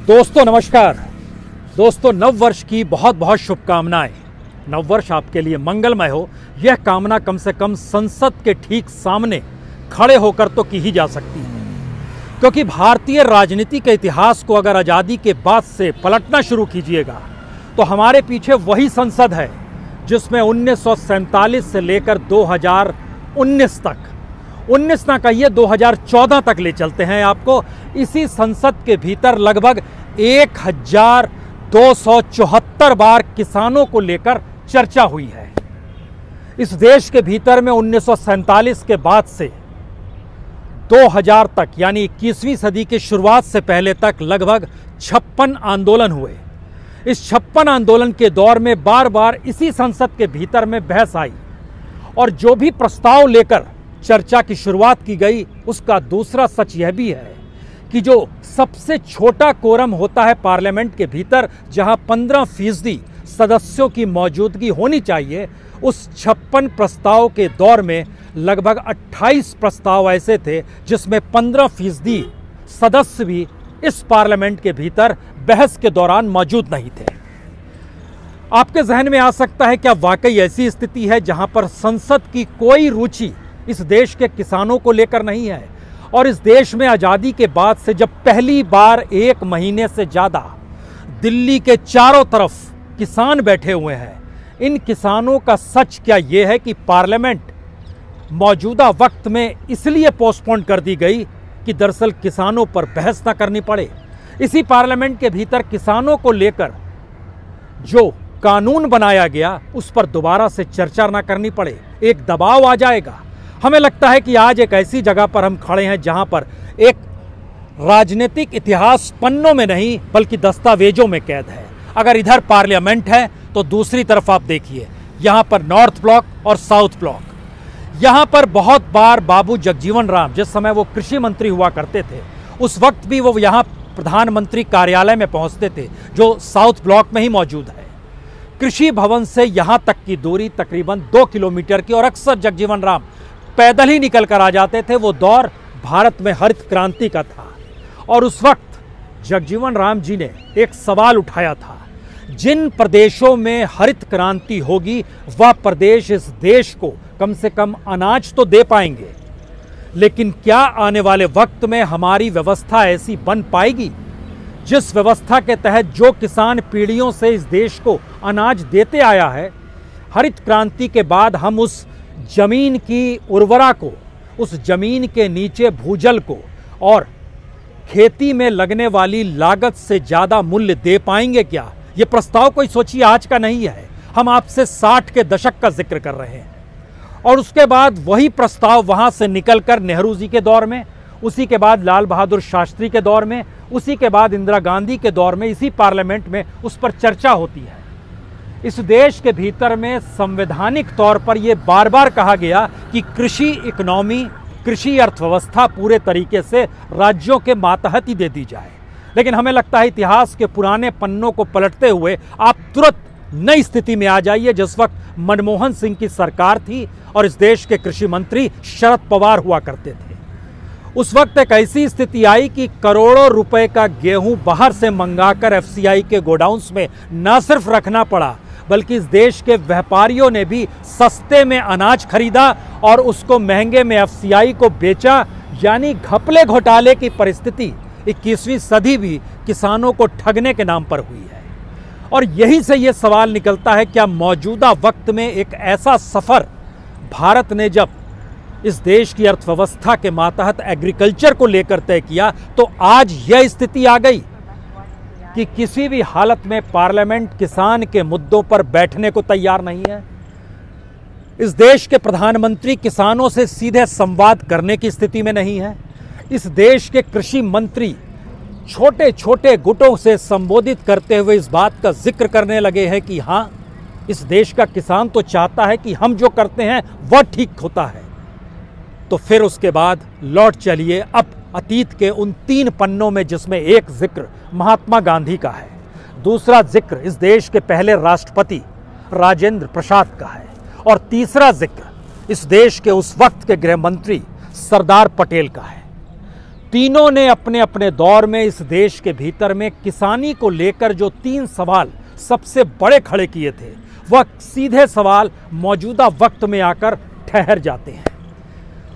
दोस्तों नमस्कार। दोस्तों नव वर्ष की बहुत बहुत शुभकामनाएं। नव वर्ष आपके लिए मंगलमय हो, यह कामना कम से कम संसद के ठीक सामने खड़े होकर तो की ही जा सकती है, क्योंकि भारतीय राजनीति के इतिहास को अगर आज़ादी के बाद से पलटना शुरू कीजिएगा तो हमारे पीछे वही संसद है जिसमें 1947 से लेकर 2019 तक, 19 ना कहिए 2014 तक ले चलते हैं आपको, इसी संसद के भीतर लगभग 1274 बार किसानों को लेकर चर्चा हुई है। इस देश के भीतर में 1947 के बाद से 2000 तक यानी 21वीं सदी की शुरुआत से पहले तक लगभग 56 आंदोलन हुए। इस 56 आंदोलन के दौर में बार बार इसी संसद के भीतर में बहस आई और जो भी प्रस्ताव लेकर चर्चा की शुरुआत की गई उसका दूसरा सच यह भी है कि जो सबसे छोटा कोरम होता है पार्लियामेंट के भीतर, जहां 15% सदस्यों की मौजूदगी होनी चाहिए, उस 56 प्रस्ताव के दौर में लगभग 28 प्रस्ताव ऐसे थे जिसमें 15% सदस्य भी इस पार्लियामेंट के भीतर बहस के दौरान मौजूद नहीं थे। आपके जहन में आ सकता है क्या वाकई ऐसी स्थिति है जहां पर संसद की कोई रुचि इस देश के किसानों को लेकर नहीं है? और इस देश में आज़ादी के बाद से जब पहली बार 1 महीने से ज़्यादा दिल्ली के चारों तरफ किसान बैठे हुए हैं, इन किसानों का सच क्या ये है कि पार्लियामेंट मौजूदा वक्त में इसलिए पोस्टपोन कर दी गई कि दरअसल किसानों पर बहस ना करनी पड़े। इसी पार्लियामेंट के भीतर किसानों को लेकर जो कानून बनाया गया उस पर दोबारा से चर्चा ना करनी पड़े, एक दबाव आ जाएगा। हमें लगता है कि आज एक ऐसी जगह पर हम खड़े हैं जहां पर एक राजनीतिक इतिहास पन्नों में नहीं बल्कि दस्तावेजों में कैद है। अगर इधर पार्लियामेंट है तो दूसरी तरफ आप देखिए, यहां पर नॉर्थ ब्लॉक और साउथ ब्लॉक। यहां पर बहुत बार बाबू जगजीवन राम, जिस समय वो कृषि मंत्री हुआ करते थे, उस वक्त भी वो यहां प्रधानमंत्री कार्यालय में पहुंचते थे जो साउथ ब्लॉक में ही मौजूद है। कृषि भवन से यहां तक की दूरी तकरीबन 2 किलोमीटर की, और अक्सर जगजीवन राम पैदल ही निकल कर आ जाते थे। वो दौर भारत में हरित क्रांति का था और उस वक्त जगजीवन राम जी ने एक सवाल उठाया था, जिन प्रदेशों में हरित क्रांति होगी वह प्रदेश इस देश को कम से कम अनाज तो दे पाएंगे, लेकिन क्या आने वाले वक्त में हमारी व्यवस्था ऐसी बन पाएगी जिस व्यवस्था के तहत जो किसान पीढ़ियों से इस देश को अनाज देते आया है, हरित क्रांति के बाद हम उस जमीन की उर्वरा को, उस जमीन के नीचे भूजल को और खेती में लगने वाली लागत से ज़्यादा मूल्य दे पाएंगे क्या? ये प्रस्ताव कोई सोचिए आज का नहीं है, हम आपसे 60 के दशक का जिक्र कर रहे हैं। और उसके बाद वही प्रस्ताव वहाँ से निकलकर नेहरू जी के दौर में, उसी के बाद लाल बहादुर शास्त्री के दौर में, उसी के बाद इंदिरा गांधी के दौर में इसी पार्लियामेंट में उस पर चर्चा होती है। इस देश के भीतर में संवैधानिक तौर पर यह बार बार कहा गया कि कृषि इकोनॉमी, कृषि अर्थव्यवस्था पूरे तरीके से राज्यों के मातहत ही दे दी जाए। लेकिन हमें लगता है इतिहास के पुराने पन्नों को पलटते हुए आप तुरंत नई स्थिति में आ जाइए जिस वक्त मनमोहन सिंह की सरकार थी और इस देश के कृषि मंत्री शरद पवार हुआ करते थे। उस वक्त एक ऐसी स्थिति आई कि करोड़ों रुपए का गेहूं बाहर से मंगाकर एफसीआई के गोडाउन्स में न सिर्फ रखना पड़ा बल्कि इस देश के व्यापारियों ने भी सस्ते में अनाज खरीदा और उसको महंगे में एफसीआई को बेचा। यानी घपले घोटाले की परिस्थिति 21वीं सदी भी किसानों को ठगने के नाम पर हुई है। और यही से ये सवाल निकलता है, क्या मौजूदा वक्त में एक ऐसा सफ़र भारत ने जब इस देश की अर्थव्यवस्था के मातहत एग्रीकल्चर को लेकर तय किया तो आज यह स्थिति आ गई कि किसी भी हालत में पार्लियामेंट किसान के मुद्दों पर बैठने को तैयार नहीं है। इस देश के प्रधानमंत्री किसानों से सीधे संवाद करने की स्थिति में नहीं है। इस देश के कृषि मंत्री छोटे छोटे गुटों से संबोधित करते हुए इस बात का जिक्र करने लगे हैं कि हाँ, इस देश का किसान तो चाहता है कि हम जो करते हैं वह ठीक होता है। तो फिर उसके बाद लौट चलिए अब अतीत के उन 3 पन्नों में, जिसमें एक जिक्र महात्मा गांधी का है, दूसरा जिक्र इस देश के पहले राष्ट्रपति राजेंद्र प्रसाद का है और तीसरा जिक्र इस देश के उस वक्त के गृह मंत्री सरदार पटेल का है। तीनों ने अपने अपने दौर में इस देश के भीतर में किसानी को लेकर जो 3 सवाल सबसे बड़े खड़े किए थे, वह सीधे सवाल मौजूदा वक्त में आकर ठहर जाते हैं।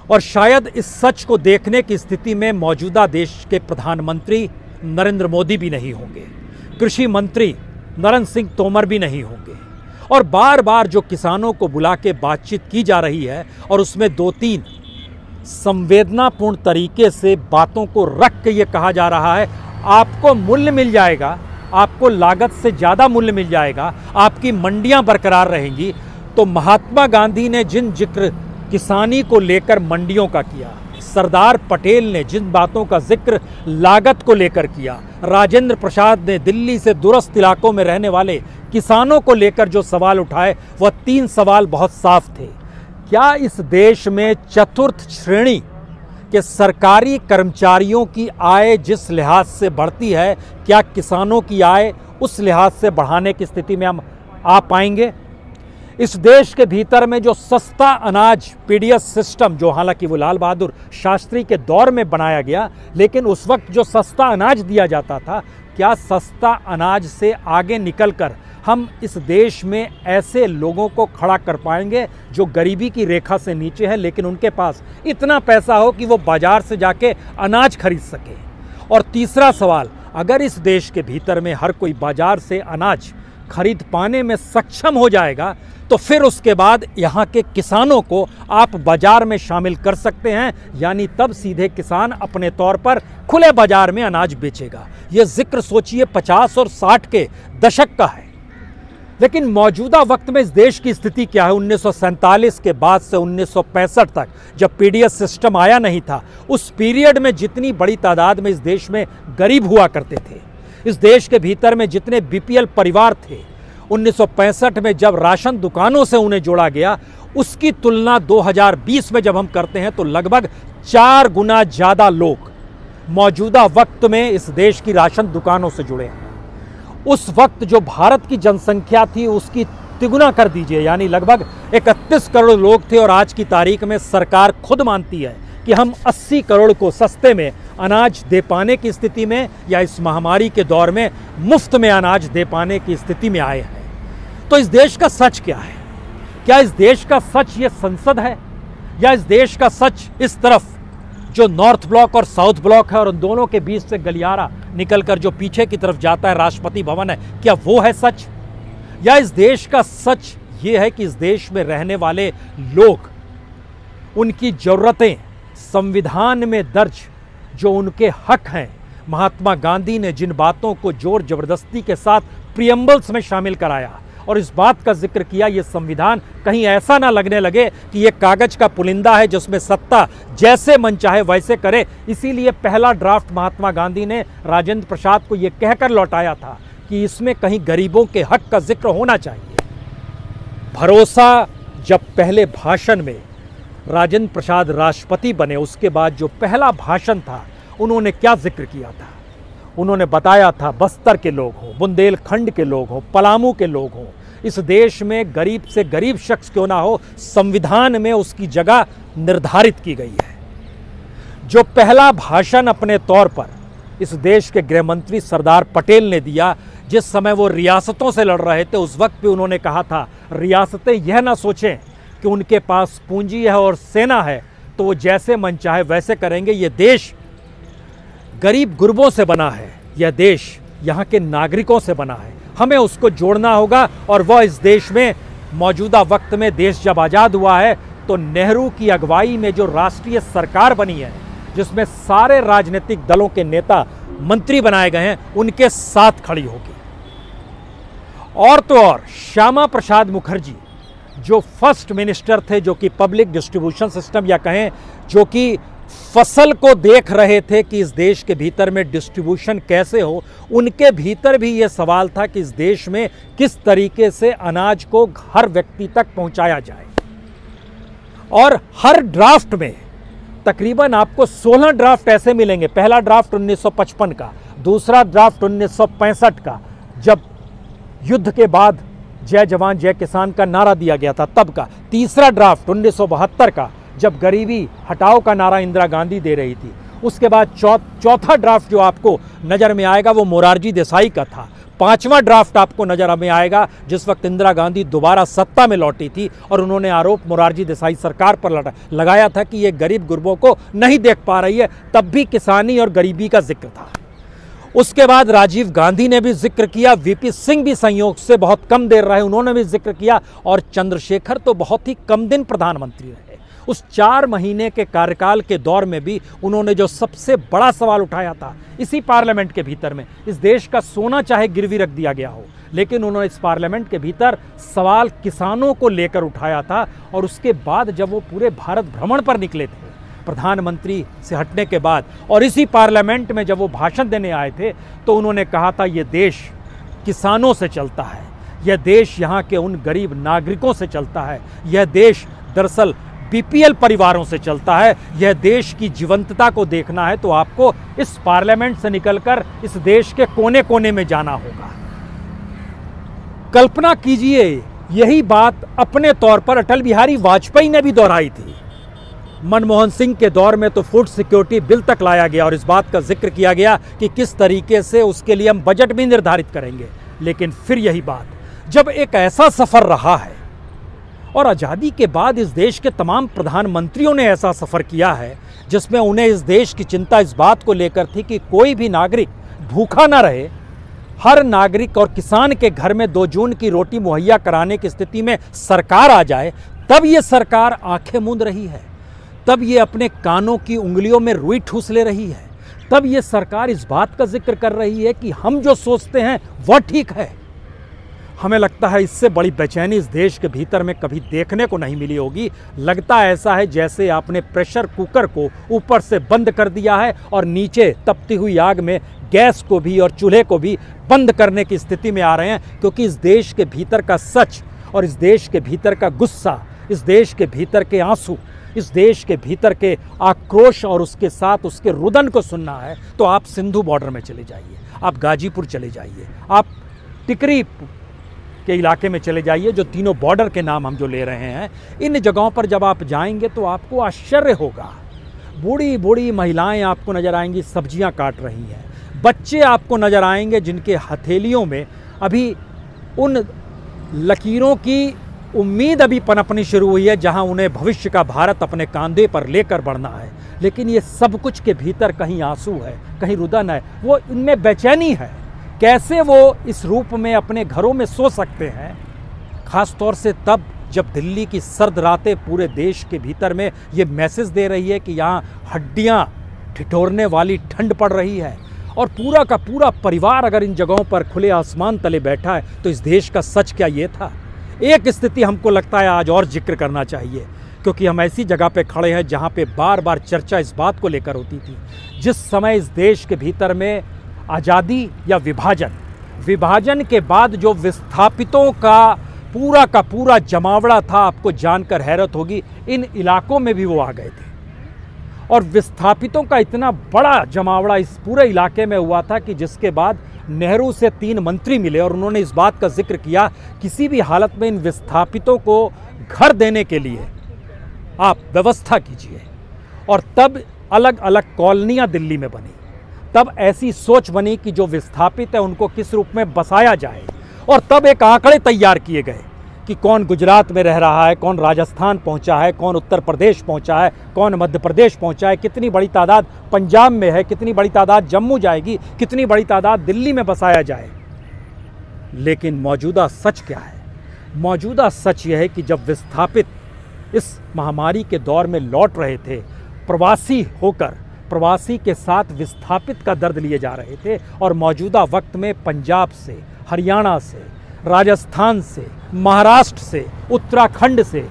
और शायद इस सच को देखने की स्थिति में मौजूदा देश के प्रधानमंत्री नरेंद्र मोदी भी नहीं होंगे, कृषि मंत्री नरेंद्र सिंह तोमर भी नहीं होंगे। और बार बार जो किसानों को बुला के बातचीत की जा रही है और उसमें 2-3 संवेदनापूर्ण तरीके से बातों को रख के ये कहा जा रहा है, आपको मूल्य मिल जाएगा, आपको लागत से ज़्यादा मूल्य मिल जाएगा, आपकी मंडियां बरकरार रहेंगी। तो महात्मा गांधी ने जिन जिक्र किसानी को लेकर मंडियों का किया, सरदार पटेल ने जिन बातों का जिक्र लागत को लेकर किया, राजेंद्र प्रसाद ने दिल्ली से दूरस्थ इलाकों में रहने वाले किसानों को लेकर जो सवाल उठाए, वह 3 सवाल बहुत साफ थे। क्या इस देश में चतुर्थ श्रेणी के सरकारी कर्मचारियों की आय जिस लिहाज से बढ़ती है, क्या किसानों की आय उस लिहाज से बढ़ाने की स्थिति में हम आ पाएंगे? इस देश के भीतर में जो सस्ता अनाज पीडीएस सिस्टम, जो हालांकि वो लाल बहादुर शास्त्री के दौर में बनाया गया, लेकिन उस वक्त जो सस्ता अनाज दिया जाता था, क्या सस्ता अनाज से आगे निकलकर हम इस देश में ऐसे लोगों को खड़ा कर पाएंगे जो गरीबी की रेखा से नीचे है, लेकिन उनके पास इतना पैसा हो कि वो बाजार से जाके अनाज खरीद सके? और तीसरा सवाल, अगर इस देश के भीतर में हर कोई बाजार से अनाज खरीद पाने में सक्षम हो जाएगा, तो फिर उसके बाद यहाँ के किसानों को आप बाजार में शामिल कर सकते हैं, यानी तब सीधे किसान अपने तौर पर खुले बाजार में अनाज बेचेगा। यह जिक्र सोचिए 50 और 60 के दशक का है। लेकिन मौजूदा वक्त में इस देश की स्थिति क्या है? 1947 के बाद से 1965 तक जब पीडीएस सिस्टम आया नहीं था, उस पीरियड में जितनी बड़ी तादाद में इस देश में गरीब हुआ करते थे, इस देश के भीतर में जितने बीपीएल परिवार थे, 1965 में जब राशन दुकानों से उन्हें जोड़ा गया, उसकी तुलना 2020 में जब हम करते हैं तो लगभग 4 गुना ज़्यादा लोग मौजूदा वक्त में इस देश की राशन दुकानों से जुड़े हैं। उस वक्त जो भारत की जनसंख्या थी उसकी तिगुना कर दीजिए, यानी लगभग 31 करोड़ लोग थे, और आज की तारीख में सरकार खुद मानती है कि हम 80 करोड़ को सस्ते में अनाज दे पाने की स्थिति में, या इस महामारी के दौर में मुफ्त में अनाज दे पाने की स्थिति में आए हैं। तो इस देश का सच क्या है? क्या इस देश का सच ये संसद है, या इस देश का सच इस तरफ जो नॉर्थ ब्लॉक और साउथ ब्लॉक है और उन दोनों के बीच से गलियारा निकलकर जो पीछे की तरफ जाता है राष्ट्रपति भवन है, क्या वो है सच? या इस देश का सच ये है कि इस देश में रहने वाले लोग, उनकी ज़रूरतें संविधान में दर्ज जो उनके हक हैं, महात्मा गांधी ने जिन बातों को जोर जबरदस्ती के साथ प्रियम्बल्स में शामिल कराया और इस बात का जिक्र किया, ये संविधान कहीं ऐसा ना लगने लगे कि ये कागज का पुलिंदा है जिसमें सत्ता जैसे मन चाहे वैसे करे। इसीलिए पहला ड्राफ्ट महात्मा गांधी ने राजेंद्र प्रसाद को ये कहकर लौटाया था कि इसमें कहीं गरीबों के हक का जिक्र होना चाहिए। भरोसा जब पहले भाषण में राजेंद्र प्रसाद राष्ट्रपति बने, उसके बाद जो पहला भाषण था, उन्होंने क्या जिक्र किया था? उन्होंने बताया था बस्तर के लोग हों, बुंदेलखंड के लोग हों, पलामू के लोग हों, इस देश में गरीब से गरीब शख्स क्यों ना हो, संविधान में उसकी जगह निर्धारित की गई है। जो पहला भाषण अपने तौर पर इस देश के गृह मंत्री सरदार पटेल ने दिया, जिस समय वो रियासतों से लड़ रहे थे, उस वक्त भी उन्होंने कहा था रियासतें यह ना सोचें कि उनके पास पूंजी है और सेना है तो वो जैसे मन चाहे वैसे करेंगे। ये देश गरीब गुरबों से बना है, यह देश यहाँ के नागरिकों से बना है, हमें उसको जोड़ना होगा। और वह इस देश में मौजूदा वक्त में, देश जब आज़ाद हुआ है तो नेहरू की अगुवाई में जो राष्ट्रीय सरकार बनी है, जिसमें सारे राजनीतिक दलों के नेता मंत्री बनाए गए हैं, उनके साथ खड़ी होगी। और तो और श्यामा प्रसाद मुखर्जी जो फर्स्ट मिनिस्टर थे, जो कि पब्लिक डिस्ट्रीब्यूशन सिस्टम या कहें जो कि फसल को देख रहे थे कि इस देश के भीतर में डिस्ट्रीब्यूशन कैसे हो, उनके भीतर भी ये सवाल था कि इस देश में किस तरीके से अनाज को हर व्यक्ति तक पहुंचाया जाए। और हर ड्राफ्ट में तकरीबन आपको 16 ड्राफ्ट ऐसे मिलेंगे। पहला ड्राफ्ट 1955 का, दूसरा ड्राफ्ट 1965 का, जब युद्ध के बाद जय जवान जय किसान का नारा दिया गया था तब का, तीसरा ड्राफ्ट 1972 का, जब गरीबी हटाओ का नारा इंदिरा गांधी दे रही थी, उसके बाद चौथा ड्राफ्ट जो आपको नज़र में आएगा वो मोरारजी देसाई का था। 5वां ड्राफ्ट आपको नजर में आएगा जिस वक्त इंदिरा गांधी दोबारा सत्ता में लौटी थी और उन्होंने आरोप मोरारजी देसाई सरकार पर लगाया था कि ये गरीब गुरबों को नहीं देख पा रही है। तब भी किसानी और गरीबी का जिक्र था। उसके बाद राजीव गांधी ने भी जिक्र किया, वीपी सिंह भी संयोग से बहुत कम देर रहे, उन्होंने भी जिक्र किया, और चंद्रशेखर तो बहुत ही कम दिन प्रधानमंत्री रहे। उस 4 महीने के कार्यकाल के दौर में भी उन्होंने जो सबसे बड़ा सवाल उठाया था इसी पार्लियामेंट के भीतर में, इस देश का सोना चाहे गिरवी रख दिया गया हो, लेकिन उन्होंने इस पार्लियामेंट के भीतर सवाल किसानों को लेकर उठाया था। और उसके बाद जब वो पूरे भारत भ्रमण पर निकले थे प्रधानमंत्री से हटने के बाद, और इसी पार्लियामेंट में जब वो भाषण देने आए थे, तो उन्होंने कहा था ये देश किसानों से चलता है, यह देश यहाँ के उन गरीब नागरिकों से चलता है, यह देश दरअसल बीपीएल परिवारों से चलता है, यह देश की जीवंतता को देखना है तो आपको इस पार्लियामेंट से निकलकर इस देश के कोने कोने में जाना होगा। कल्पना कीजिए यही बात अपने तौर पर अटल बिहारी वाजपेयी ने भी दोहराई थी। मनमोहन सिंह के दौर में तो फूड सिक्योरिटी बिल तक लाया गया और इस बात का जिक्र किया गया कि किस तरीके से उसके लिए हम बजट भी निर्धारित करेंगे। लेकिन फिर यही बात, जब एक ऐसा सफर रहा है और आज़ादी के बाद इस देश के तमाम प्रधानमंत्रियों ने ऐसा सफर किया है जिसमें उन्हें इस देश की चिंता इस बात को लेकर थी कि कोई भी नागरिक भूखा ना रहे, हर नागरिक और किसान के घर में 2 जून की रोटी मुहैया कराने की स्थिति में सरकार आ जाए, तब ये सरकार आंखें मूंद रही है, तब ये अपने कानों की उंगलियों में रुई ठूस ले रही है, तब ये सरकार इस बात का जिक्र कर रही है कि हम जो सोचते हैं वह ठीक है। हमें लगता है इससे बड़ी बेचैनी इस देश के भीतर में कभी देखने को नहीं मिली होगी। लगता ऐसा है जैसे आपने प्रेशर कुकर को ऊपर से बंद कर दिया है और नीचे तपती हुई आग में गैस को भी और चूल्हे को भी बंद करने की स्थिति में आ रहे हैं, क्योंकि इस देश के भीतर का सच और इस देश के भीतर का गुस्सा, इस देश के भीतर के आंसू, इस देश के भीतर के आक्रोश और उसके साथ उसके रुदन को सुनना है तो आप सिंधु बॉर्डर में चले जाइए, आप गाजीपुर चले जाइए, आप टिकरी के इलाके में चले जाइए, जो तीनों बॉर्डर के नाम हम जो ले रहे हैं। इन जगहों पर जब आप जाएंगे तो आपको आश्चर्य होगा। बूढ़ी बूढ़ी महिलाएं आपको नजर आएंगी सब्जियां काट रही हैं, बच्चे आपको नजर आएंगे जिनके हथेलियों में अभी उन लकीरों की उम्मीद अभी पनपनी शुरू हुई है जहां उन्हें भविष्य का भारत अपने कंधे पर लेकर बढ़ना है। लेकिन ये सब कुछ के भीतर कहीं आंसू है, कहीं रुदन है, वो इनमें बेचैनी है। कैसे वो इस रूप में अपने घरों में सो सकते हैं, खास तौर से तब जब दिल्ली की सर्द रातें पूरे देश के भीतर में ये मैसेज दे रही है कि यहाँ हड्डियाँ ठिठुरने वाली ठंड पड़ रही है और पूरा का पूरा परिवार अगर इन जगहों पर खुले आसमान तले बैठा है तो इस देश का सच क्या ये था। एक स्थिति हमको लगता है आज और जिक्र करना चाहिए, क्योंकि हम ऐसी जगह पे खड़े हैं जहाँ पे बार बार चर्चा इस बात को लेकर होती थी। जिस समय इस देश के भीतर में आज़ादी या विभाजन के बाद जो विस्थापितों का पूरा जमावड़ा था, आपको जानकर हैरत होगी इन इलाकों में भी वो आ गए थे और विस्थापितों का इतना बड़ा जमावड़ा इस पूरे इलाके में हुआ था कि जिसके बाद नेहरू से 3 मंत्री मिले और उन्होंने इस बात का जिक्र किया किसी भी हालत में इन विस्थापितों को घर देने के लिए आप व्यवस्था कीजिए। और तब अलग अलग कॉलोनियाँ दिल्ली में बनी, तब ऐसी सोच बनी कि जो विस्थापित है उनको किस रूप में बसाया जाए, और तब एक आंकड़े तैयार किए गए कि कौन गुजरात में रह रहा है, कौन राजस्थान पहुंचा है, कौन उत्तर प्रदेश पहुंचा है, कौन मध्य प्रदेश पहुंचा है, कितनी बड़ी तादाद पंजाब में है, कितनी बड़ी तादाद जम्मू जाएगी, कितनी बड़ी तादाद दिल्ली में बसाया जाए। लेकिन मौजूदा सच क्या है? मौजूदा सच यह है कि जब विस्थापित इस महामारी के दौर में लौट रहे थे, प्रवासी होकर प्रवासी के साथ विस्थापित का दर्द लिए जा रहे थे, और मौजूदा वक्त में पंजाब से, हरियाणा से, राजस्थान से, महाराष्ट्र से, उत्तराखंड से,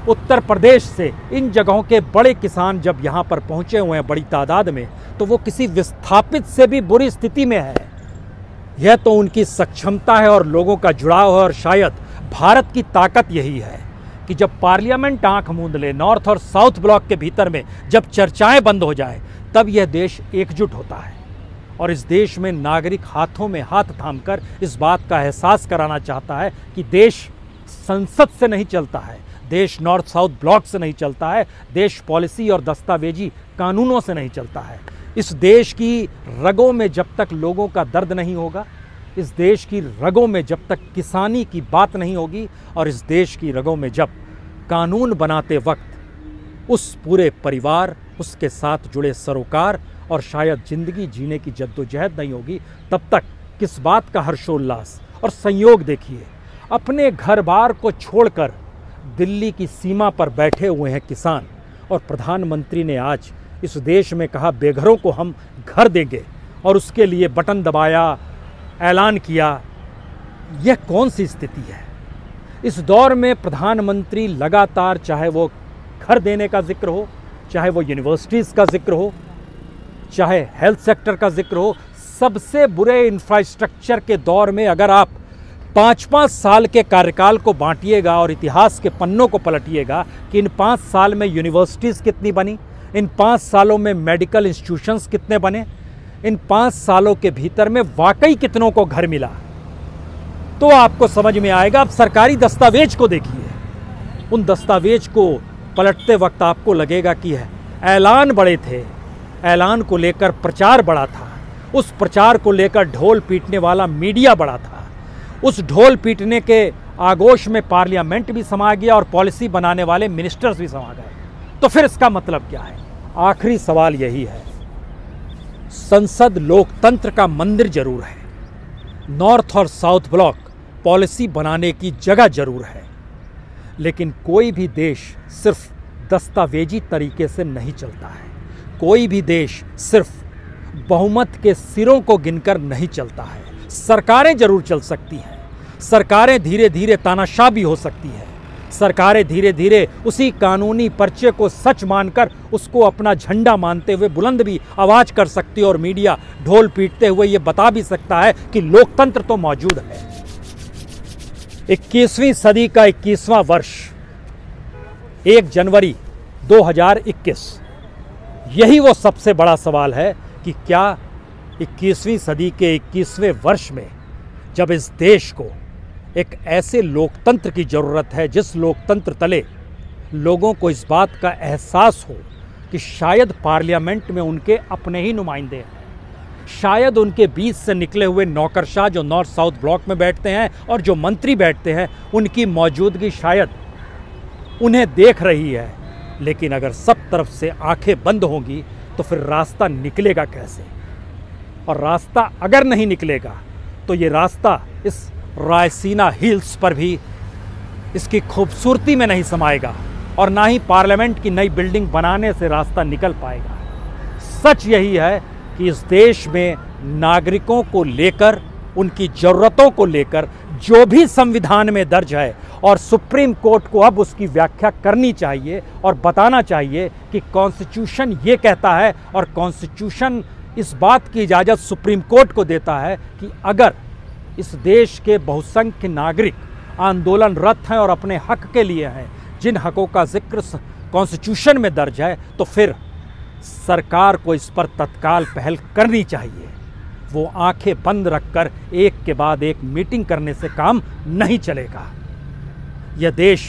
उत्तर प्रदेश से, इन जगहों के बड़े किसान जब यहाँ पर पहुँचे हुए हैं बड़ी तादाद में, तो वो किसी विस्थापित से भी बुरी स्थिति में है। यह तो उनकी सक्षमता है और लोगों का जुड़ाव है, और शायद भारत की ताकत यही है कि जब पार्लियामेंट आंख मूंद ले, नॉर्थ और साउथ ब्लॉक के भीतर में जब चर्चाएं बंद हो जाए, तब यह देश एकजुट होता है। और इस देश में नागरिक हाथों में हाथ थामकर इस बात का एहसास कराना चाहता है कि देश संसद से नहीं चलता है, देश नॉर्थ साउथ ब्लॉक से नहीं चलता है, देश पॉलिसी और दस्तावेजी कानूनों से नहीं चलता है। इस देश की रगों में जब तक लोगों का दर्द नहीं होगा, इस देश की रगों में जब तक किसानी की बात नहीं होगी, और इस देश की रगों में जब कानून बनाते वक्त उस पूरे परिवार, उसके साथ जुड़े सरोकार और शायद ज़िंदगी जीने की जद्दोजहद नहीं होगी, तब तक किस बात का हर्षोल्लास और संयोग। देखिए, अपने घर बार को छोड़कर दिल्ली की सीमा पर बैठे हुए हैं किसान, और प्रधानमंत्री ने आज इस देश में कहा बेघरों को हम घर देंगे, और उसके लिए बटन दबाया, ऐलान किया। यह कौन सी स्थिति है? इस दौर में प्रधानमंत्री लगातार, चाहे वो घर देने का जिक्र हो, चाहे वो यूनिवर्सिटीज़ का जिक्र हो, चाहे हेल्थ सेक्टर का जिक्र हो, सबसे बुरे इंफ्रास्ट्रक्चर के दौर में अगर आप 5-5 साल के कार्यकाल को बांटिएगा और इतिहास के पन्नों को पलटिएगा कि इन 5 साल में यूनिवर्सिटीज़ कितनी बनी, इन 5 सालों में मेडिकल इंस्टीट्यूशंस कितने बने, इन 5 सालों के भीतर में वाकई कितनों को घर मिला, तो आपको समझ में आएगा। अब सरकारी दस्तावेज को देखिए, उन दस्तावेज को पलटते वक्त आपको लगेगा कि ऐलान बड़े थे, ऐलान को लेकर प्रचार बड़ा था, उस प्रचार को लेकर ढोल पीटने वाला मीडिया बड़ा था, उस ढोल पीटने के आगोश में पार्लियामेंट भी समा गया और पॉलिसी बनाने वाले मिनिस्टर्स भी समा गए। तो फिर इसका मतलब क्या है? आखिरी सवाल यही है, संसद लोकतंत्र का मंदिर जरूर है, नॉर्थ और साउथ ब्लॉक पॉलिसी बनाने की जगह जरूर है, लेकिन कोई भी देश सिर्फ दस्तावेजी तरीके से नहीं चलता है, कोई भी देश सिर्फ बहुमत के सिरों को गिनकर नहीं चलता है। सरकारें जरूर चल सकती हैं, सरकारें धीरे धीरे तानाशाह भी हो सकती है, सरकारें धीरे धीरे उसी कानूनी पर्चे को सच मानकर उसको अपना झंडा मानते हुए बुलंद भी आवाज कर सकती है, और मीडिया ढोल पीटते हुए ये बता भी सकता है कि लोकतंत्र तो मौजूद है। 21वीं सदी का 21वां वर्ष 1 जनवरी 2021, यही वो सबसे बड़ा सवाल है कि क्या 21वीं सदी के 21वें वर्ष में, जब इस देश को एक ऐसे लोकतंत्र की ज़रूरत है जिस लोकतंत्र तले लोगों को इस बात का एहसास हो कि शायद पार्लियामेंट में उनके अपने ही नुमाइंदे हैं, शायद उनके बीच से निकले हुए नौकरशाह जो नॉर्थ साउथ ब्लॉक में बैठते हैं और जो मंत्री बैठते हैं, उनकी मौजूदगी शायद उन्हें देख रही है, लेकिन अगर सब तरफ से आंखें बंद होंगी तो फिर रास्ता निकलेगा कैसे? और रास्ता अगर नहीं निकलेगा तो ये रास्ता इस रायसीना हिल्स पर भी इसकी खूबसूरती में नहीं समाएगा, और ना ही पार्लियामेंट की नई बिल्डिंग बनाने से रास्ता निकल पाएगा। सच यही है कि इस देश में नागरिकों को लेकर, उनकी ज़रूरतों को लेकर जो भी संविधान में दर्ज है, और सुप्रीम कोर्ट को अब उसकी व्याख्या करनी चाहिए और बताना चाहिए कि कॉन्स्टिट्यूशन ये कहता है, और कॉन्स्टिट्यूशन इस बात की इजाज़त सुप्रीम कोर्ट को देता है कि अगर इस देश के बहुसंख्य नागरिक आंदोलनरत हैं और अपने हक के लिए हैं, जिन हकों का जिक्र कॉन्स्टिट्यूशन में दर्ज है, तो फिर सरकार को इस पर तत्काल पहल करनी चाहिए। वो आंखें बंद रखकर एक के बाद एक मीटिंग करने से काम नहीं चलेगा। यह देश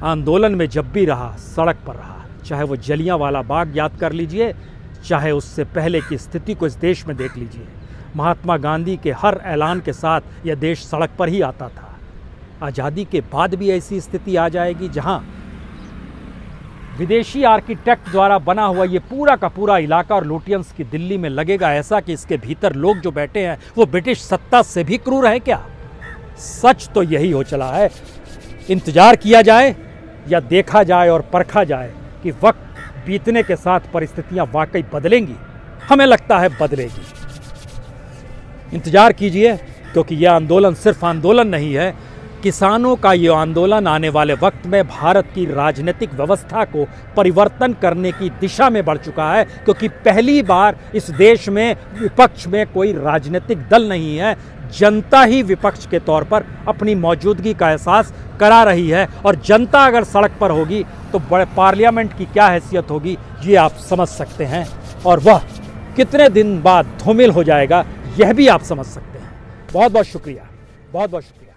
आंदोलन में जब भी रहा, सड़क पर रहा, चाहे वो जलियांवाला बाग याद कर लीजिए, चाहे उससे पहले की स्थिति को इस देश में देख लीजिए। महात्मा गांधी के हर ऐलान के साथ यह देश सड़क पर ही आता था। आज़ादी के बाद भी ऐसी स्थिति आ जाएगी जहां विदेशी आर्किटेक्ट द्वारा बना हुआ ये पूरा का पूरा इलाका और लुटियंस की दिल्ली में लगेगा ऐसा कि इसके भीतर लोग जो बैठे हैं वो ब्रिटिश सत्ता से भी क्रूर है क्या? सच तो यही हो चला है। इंतजार किया जाए या देखा जाए और परखा जाए कि वक्त बीतने के साथ परिस्थितियां वाकई बदलेंगी। हमें लगता है बदलेगी। इंतजार कीजिए, क्योंकि यह आंदोलन सिर्फ आंदोलन नहीं है। किसानों का ये आंदोलन आने वाले वक्त में भारत की राजनीतिक व्यवस्था को परिवर्तन करने की दिशा में बढ़ चुका है, क्योंकि पहली बार इस देश में विपक्ष में कोई राजनीतिक दल नहीं है। जनता ही विपक्ष के तौर पर अपनी मौजूदगी का एहसास करा रही है, और जनता अगर सड़क पर होगी तो बड़े पार्लियामेंट की क्या हैसियत होगी ये आप समझ सकते हैं, और वह कितने दिन बाद धूमिल हो जाएगा यह भी आप समझ सकते हैं। बहुत बहुत शुक्रिया, बहुत बहुत शुक्रिया।